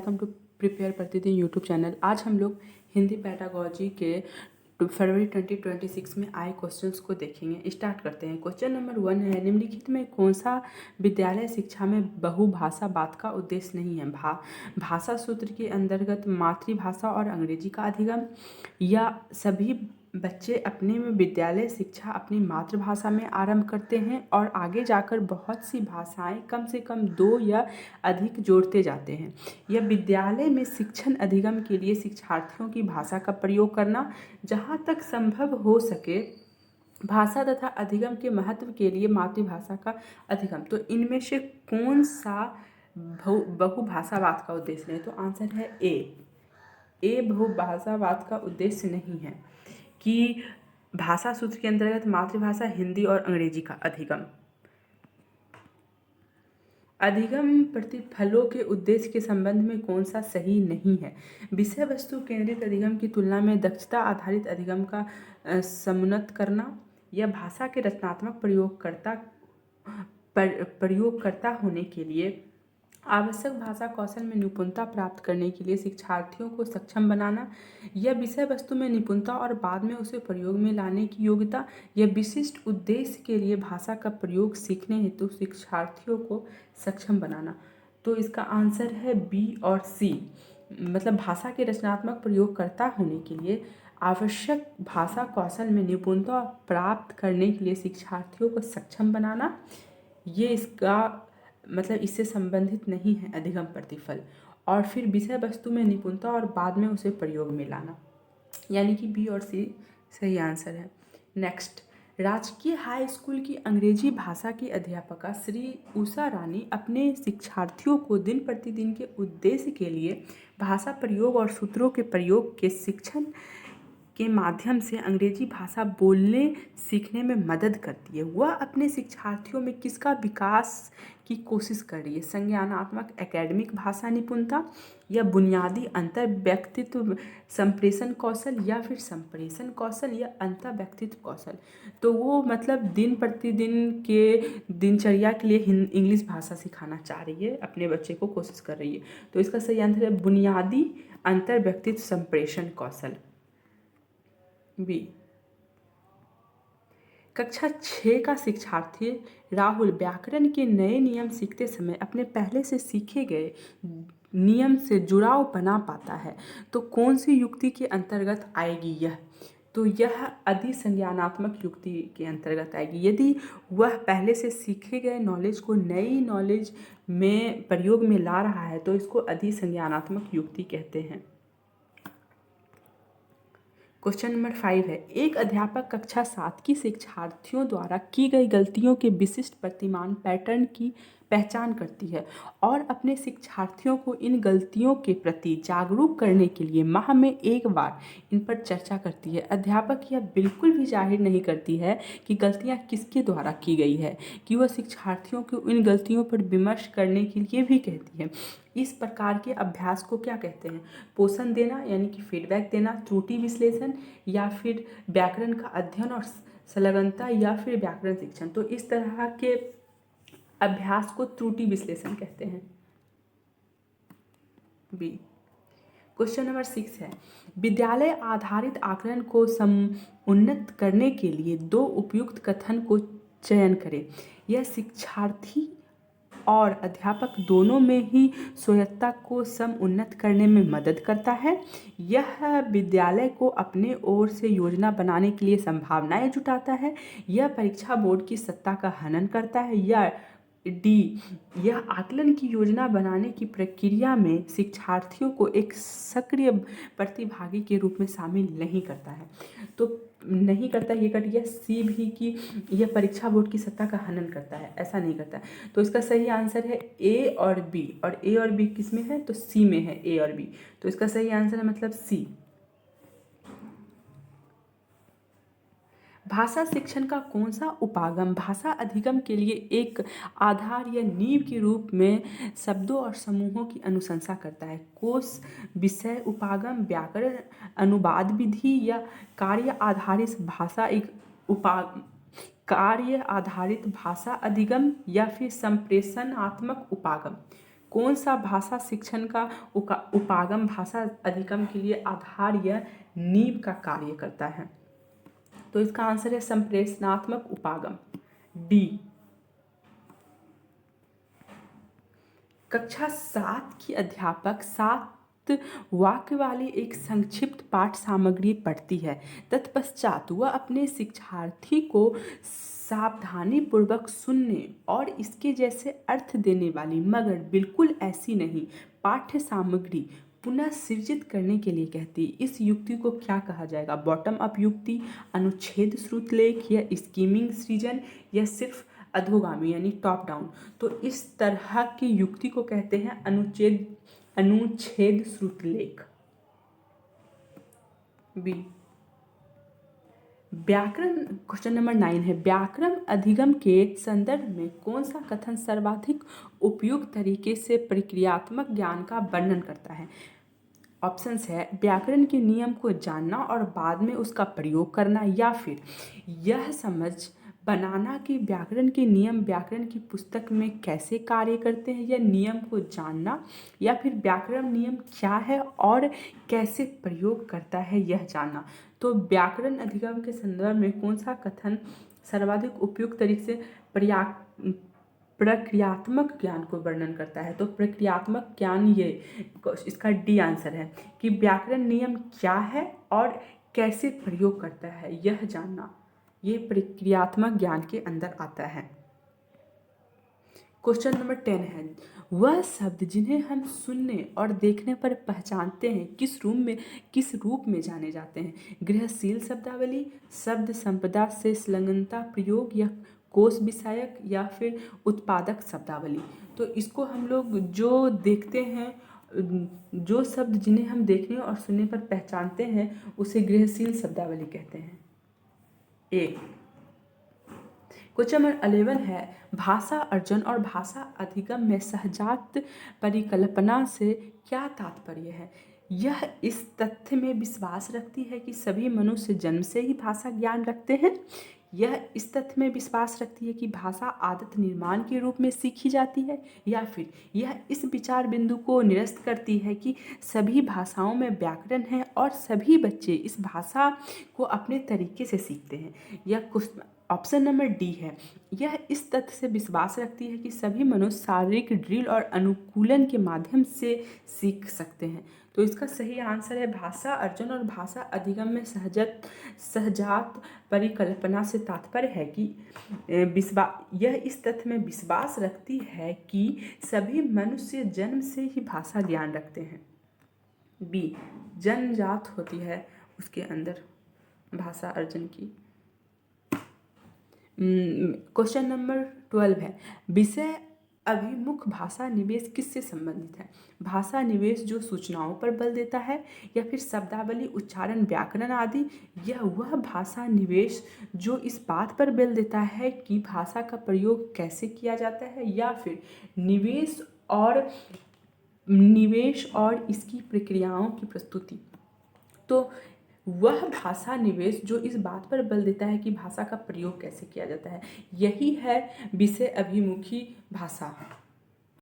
Welcome to prepare प्रतिदिन YouTube channel. आज हम लोग हिंदी पैडागोजी के फरवरी 2026 में आए क्वेश्चंस को देखेंगे। स्टार्ट करते हैं। क्वेश्चन नंबर 1 है, निम्नलिखित में कौन सा विद्यालय शिक्षा में बहुभाषावाद का उद्देश्य नहीं है? भाषा सूत्र के अंतर्गत मातृभाषा और अंग्रेजी का अधिगम, या सभी बच्चे अपने में विद्यालय शिक्षा अपनी मातृभाषा में आरंभ करते हैं और आगे जाकर बहुत सी भाषाएं कम से कम 2 या अधिक जोड़ते जाते हैं, या विद्यालय में शिक्षण अधिगम के लिए शिक्षार्थियों की भाषा का प्रयोग करना, जहाँ तक संभव हो सके भाषा तथा अधिगम के महत्व के लिए मातृभाषा का अधिगम। तो इनमें से कौन सा बहुभाषावाद का उद्देश्य नहीं? तो आंसर है ए बहुभाषावाद का उद्देश्य नहीं है कि भाषा सूत्र के अंतर्गत मातृभाषा हिंदी और अंग्रेजी का अधिगम प्रतिफलों के उद्देश्य के संबंध में कौन सा सही नहीं है? विषय वस्तु केंद्रित अधिगम की तुलना में दक्षता आधारित अधिगम का समुन्नत करना, या भाषा के रचनात्मक प्रयोगकर्ता होने के लिए आवश्यक भाषा कौशल में निपुणता प्राप्त करने के लिए शिक्षार्थियों को सक्षम बनाना, या विषय वस्तु में निपुणता और बाद में उसे प्रयोग में लाने की योग्यता, या विशिष्ट उद्देश्य के लिए भाषा का प्रयोग सीखने हेतु शिक्षार्थियों को सक्षम बनाना। तो इसका आंसर है बी और सी, मतलब भाषा के रचनात्मक प्रयोगकर्ता होने के लिए आवश्यक भाषा कौशल में निपुणता प्राप्त करने के लिए शिक्षार्थियों को सक्षम बनाना, ये इसका मतलब इससे संबंधित नहीं है अधिगम प्रतिफल। और फिर विषय वस्तु में निपुणता और बाद में उसे प्रयोग में लाना, यानी कि बी और सी सही आंसर है। नेक्स्ट, राजकीय हाई स्कूल की अंग्रेजी भाषा की अध्यापका श्री उषा रानी अपने शिक्षार्थियों को दिन प्रतिदिन के उद्देश्य के लिए भाषा प्रयोग और सूत्रों के प्रयोग के शिक्षण के माध्यम से अंग्रेजी भाषा बोलने सीखने में मदद करती है। वह अपने शिक्षार्थियों में किसका विकास की कोशिश कर रही है? संज्ञानात्मक एकेडमिक भाषा निपुणता, या बुनियादी अंतर व्यक्तित्व संप्रेषण कौशल, या फिर संप्रेषण कौशल, या अंतर व्यक्तित्व कौशल। तो वो मतलब दिन प्रतिदिन के दिनचर्या के लिए इंग्लिश भाषा सिखाना चाह रही है, अपने बच्चे को कोशिश कर रही है। तो इसका सही आंसर है बुनियादी अंतर व्यक्तित्व संप्रेषण कौशल, बी। कक्षा 6 का शिक्षार्थी राहुल व्याकरण के नए नियम सीखते समय अपने पहले से सीखे गए नियम से जुड़ाव बना पाता है। तो कौन सी युक्ति के अंतर्गत आएगी यह? तो यह अधिसंज्ञानात्मक युक्ति के अंतर्गत आएगी। यदि वह पहले से सीखे गए नॉलेज को नई नॉलेज में प्रयोग में ला रहा है तो इसको अधिसंज्ञानात्मक युक्ति कहते हैं। क्वेश्चन नंबर 5 है, एक अध्यापक कक्षा 7 की शिक्षार्थियों द्वारा की गई गलतियों के विशिष्ट प्रतिमान पैटर्न की पहचान करती है और अपने शिक्षार्थियों को इन गलतियों के प्रति जागरूक करने के लिए माह में एक बार इन पर चर्चा करती है। अध्यापक यह बिल्कुल भी जाहिर नहीं करती है कि गलतियां किसके द्वारा की गई है, कि वह शिक्षार्थियों को इन गलतियों पर विमर्श करने के लिए भी कहती है। इस प्रकार के अभ्यास को क्या कहते हैं? पोषण देना, यानी कि फीडबैक देना, त्रुटि विश्लेषण, या फिर व्याकरण का अध्ययन और संलग्नता, या फिर व्याकरण शिक्षण। तो इस तरह के अभ्यास को त्रुटि विश्लेषण कहते हैं, बी। क्वेश्चन नंबर 6 है, विद्यालय आधारित आकलन को समुन्नत करने के लिए 2 उपयुक्त कथन को चयन करें। यह शिक्षार्थी और अध्यापक दोनों में ही स्वायत्तता को समुन्नत करने में मदद करता है। यह विद्यालय को अपने ओर से योजना बनाने के लिए संभावनाएं जुटाता है। यह परीक्षा बोर्ड की सत्ता का हनन करता है। या डी, यह आकलन की योजना बनाने की प्रक्रिया में शिक्षार्थियों को एक सक्रिय प्रतिभागी के रूप में शामिल नहीं करता है। तो नहीं करता, ये कट गया। सी भी कि यह परीक्षा बोर्ड की सत्ता का हनन करता है, ऐसा नहीं करता है। तो इसका सही आंसर है ए और बी। और ए और बी किस में है? तो सी में है, ए और बी। तो इसका सही आंसर है मतलब सी। भाषा शिक्षण का कौन सा उपागम भाषा अधिगम के लिए एक आधार या नींव के रूप में शब्दों और समूहों की अनुशंसा करता है? कोश, विषय उपागम, व्याकरण अनुवाद विधि, या कार्य आधारित भाषा कार्य आधारित भाषा अधिगम, या फिर संप्रेषणात्मक उपागम। कौन सा भाषा शिक्षण का उपागम भाषा अधिगम के लिए आधार या नींव का कार्य करता है? तो इसका आंसर है संप्रेषणात्मक उपागम, डी। कक्षा 7 की अध्यापक 7 वाक्य वाली एक संक्षिप्त पाठ सामग्री पढ़ती है। तत्पश्चात वह अपने शिक्षार्थी को सावधानी पूर्वक सुनने और इसके जैसे अर्थ देने वाली मगर बिल्कुल ऐसी नहीं पाठ्य सामग्री पुनः सृजित करने के लिए कहती। इस युक्ति को क्या कहा जाएगा? बॉटम अप युक्ति, अनुच्छेद श्रुतलेख या स्कीमिंग सृजन या सिर्फ अधोगामी यानी टॉप डाउन? तो इस तरह की युक्ति को कहते हैं अनुच्छेद श्रुतलेख, बी। व्याकरण, क्वेश्चन नंबर 9 है, व्याकरण अधिगम के संदर्भ में कौन सा कथन सर्वाधिक उपयुक्त तरीके से प्रक्रियात्मक ज्ञान का वर्णन करता है? ऑप्शंस है व्याकरण के नियम को जानना और बाद में उसका प्रयोग करना, या फिर यह समझ बनाना कि व्याकरण के नियम व्याकरण की पुस्तक में कैसे कार्य करते हैं, या नियम को जानना, या फिर व्याकरण नियम क्या है और कैसे प्रयोग करता है यह जानना। तो व्याकरण अधिगम के संदर्भ में कौन सा कथन सर्वाधिक उपयुक्त तरीके से प्रक्रियात्मक ज्ञान को वर्णन करता है? तो प्रक्रियात्मक ज्ञान, ये इसका डी आंसर है कि व्याकरण नियम क्या है और कैसे प्रयोग करता है यह जानना, ये प्रक्रियात्मक ज्ञान के अंदर आता है। क्वेश्चन नंबर 10 है, वह शब्द जिन्हें हम सुनने और देखने पर पहचानते हैं किस रूप में जाने जाते हैं? गृहशील शब्दावली, शब्द संपदा से संलग्नता प्रयोग, या कोश विषयक, या फिर उत्पादक शब्दावली? तो इसको हम लोग जो देखते हैं, जो शब्द जिन्हें हम देखने और सुनने पर पहचानते हैं उसे गृहशील शब्दावली कहते हैं, ए। क्वेश्चन नंबर 11 है, भाषा अर्जन और भाषा अधिगम में सहजात परिकल्पना से क्या तात्पर्य है? यह इस तथ्य में विश्वास रखती है कि सभी मनुष्य जन्म से ही भाषा ज्ञान रखते हैं। यह इस तथ्य में विश्वास रखती है कि भाषा आदत निर्माण के रूप में सीखी जाती है, या फिर यह इस विचार बिंदु को निरस्त करती है कि सभी भाषाओं में व्याकरण है और सभी बच्चे इस भाषा को अपने तरीके से सीखते हैं? यह ऑप्शन नंबर डी है, यह इस तथ्य से विश्वास रखती है कि सभी मनुष्य शारीरिक ड्रिल और अनुकूलन के माध्यम से सीख सकते हैं। तो इसका सही आंसर है भाषा अर्जन और भाषा अधिगम में सहजात परिकल्पना से तात्पर्य है कि यह इस तथ्य में विश्वास रखती है कि सभी मनुष्य जन्म से ही भाषा ज्ञान रखते हैं। बी, जन्मजात होती है उसके अंदर भाषा अर्जन की। क्वेश्चन नंबर 12 है, विषय अभिमुख भाषा निवेश किससे संबंधित है? भाषा निवेश जो सूचनाओं पर बल देता है, या फिर शब्दावली, उच्चारण, व्याकरण आदि? यह वह भाषा निवेश जो इस बात पर बल देता है कि भाषा का प्रयोग कैसे किया जाता है, या फिर निवेश और इसकी प्रक्रियाओं की प्रस्तुति? तो वह भाषा निवेश जो इस बात पर बल देता है कि भाषा का प्रयोग कैसे किया जाता है, यही है विषय अभिमुखी भाषा।